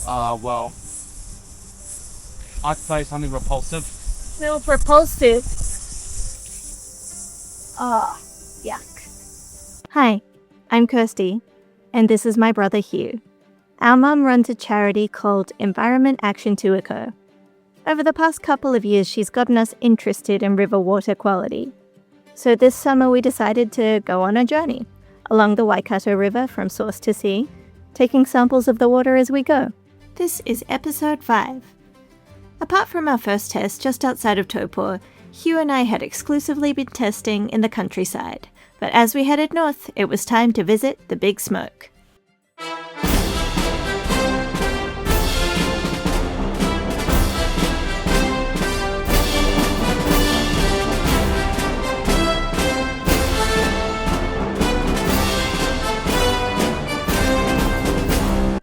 Well, I'd say something repulsive. Smells repulsive. Ah, yuck. Hi, I'm Kirsty, and this is my brother Hugh. Our mum runs a charity called Environment Action to Eco. Over the past couple of years, she's gotten us interested in river water quality. So this summer we decided to go on a journey along the Waikato River from source to sea, taking samples of the water as we go. This is episode 5. Apart from our first test just outside of Taupo, Hugh and I had exclusively been testing in the countryside. But as we headed north, it was time to visit the Big Smoke.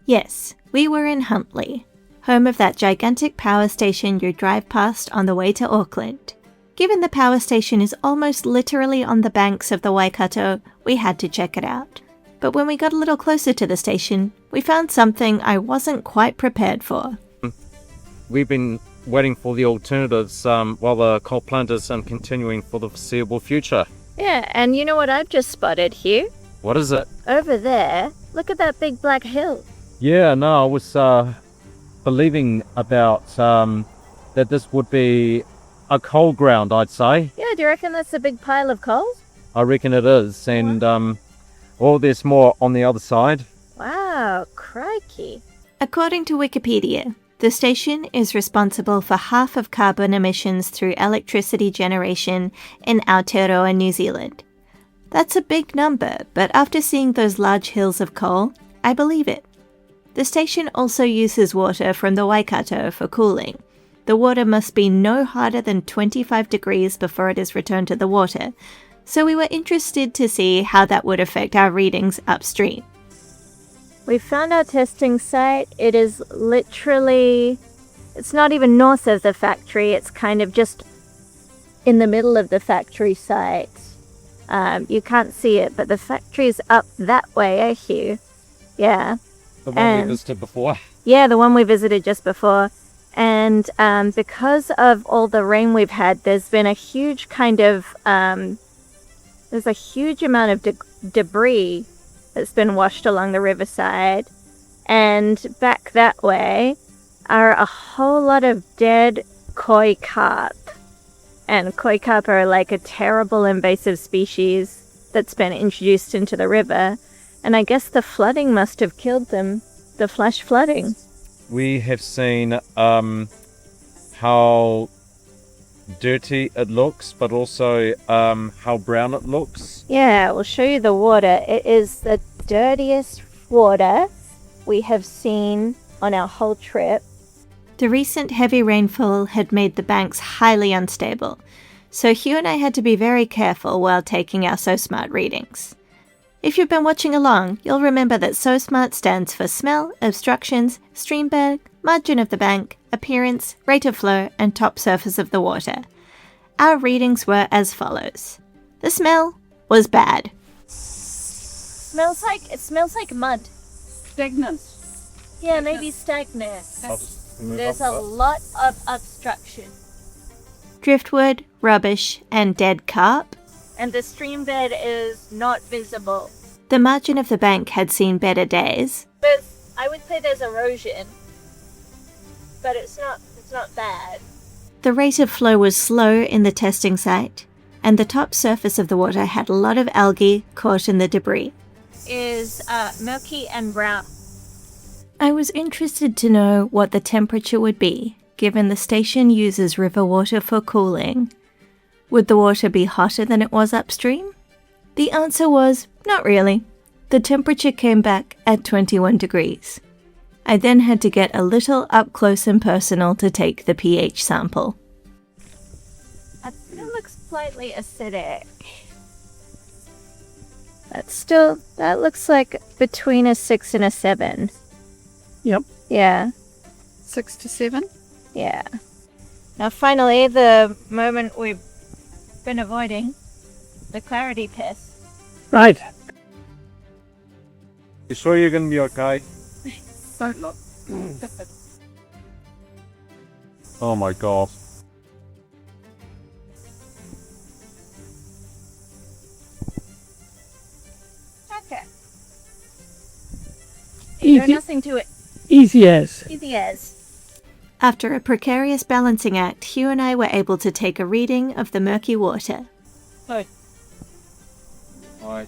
Yes, we were in Huntly, home of that gigantic power station you drive past on the way to Auckland. Given the power station is almost literally on the banks of the Waikato, we had to check it out. But when we got a little closer to the station, we found something I wasn't quite prepared for. We've been waiting for the alternatives while the coal plant is continuing for the foreseeable future. Yeah, and you know what I've just spotted, Hugh? What is it? Over there, look at that big black hill. Yeah, no, I was believing about that this would be a coal ground, I'd say. Yeah, do you reckon that's a big pile of coal? I reckon it is, and there's more on the other side. Wow, crikey. According to Wikipedia, the station is responsible for half of carbon emissions through electricity generation in Aotearoa, New Zealand. That's a big number, but after seeing those large hills of coal, I believe it. The station also uses water from the Waikato for cooling. The water must be no hotter than 25 degrees before it is returned to the water, so we were interested to see how that would affect our readings upstream. We found our testing site. It is literally, it's not even north of the factory, it's kind of just in the middle of the factory site. You can't see it, but the factory's up that way, eh, Hugh? Yeah. The one we visited before. Yeah, the one we visited just before. And because of all the rain we've had, there's been a huge kind of, there's a huge amount of debris that's been washed along the riverside. And back that way are a whole lot of dead koi carp. And koi carp are like a terrible invasive species that's been introduced into the river. And I guess the flooding must have killed them, the flash flooding. We have seen how dirty it looks, but also how brown it looks. Yeah, we'll show you the water. It is the dirtiest water we have seen on our whole trip. The recent heavy rainfall had made the banks highly unstable, so Hugh and I had to be very careful while taking our SoSmart readings. If you've been watching along, you'll remember that SoSmart stands for smell, obstructions, stream bed, margin of the bank, appearance, rate of flow, and top surface of the water. Our readings were as follows. The smell was bad. It smells like mud. Stagnant. Yeah, maybe stagnant. There's a lot of obstruction. Driftwood, rubbish, and dead carp. And the stream bed is not visible. The margin of the bank had seen better days. But I would say there's erosion. But it's not bad. The rate of flow was slow in the testing site, and the top surface of the water had a lot of algae caught in the debris. Is murky and brown. I was interested to know what the temperature would be, given the station uses river water for cooling. Would the water be hotter than it was upstream? The answer was, not really. The temperature came back at 21 degrees. I then had to get a little up close and personal to take the pH sample. It still looks slightly acidic. That looks like between a 6 and a 7. Yep. Yeah. 6 to 7. Yeah. Now finally, the moment we've been avoiding, the clarity test. Right. You sure you're gonna be okay? Don't look. Oh my god. Okay. There's Easy, nothing to it. easy as. Easy as. After a precarious balancing act, Hugh and I were able to take a reading of the murky water. Alright,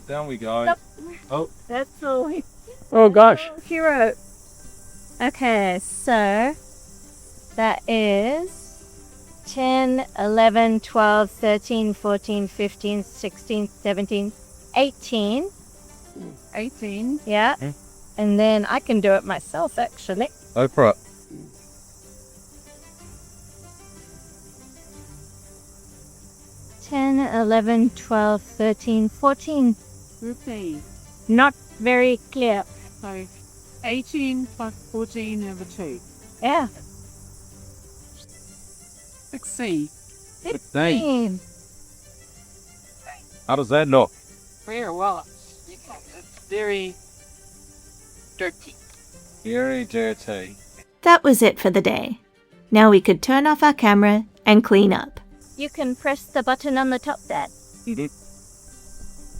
down we go. Nope. Oh. That's all. Oh gosh. Hero. Okay, so that is 10, 11, 12, 13, 14, 15, 16, 17, 18. 18. Yeah. And then I can do it myself, actually. Go for it. Ten, 11, 12, 13, 14. 15. Not very clear. So 18 plus 14 over 2. Yeah. 16. 15. How does that look? Very well. It's very dirty. Very dirty. That was it for the day. Now we could turn off our camera and clean up. You can press the button on the top, Dad.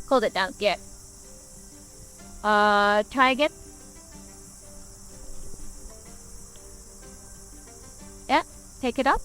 Hold it down. Yeah. Try again. Yeah. Take it up.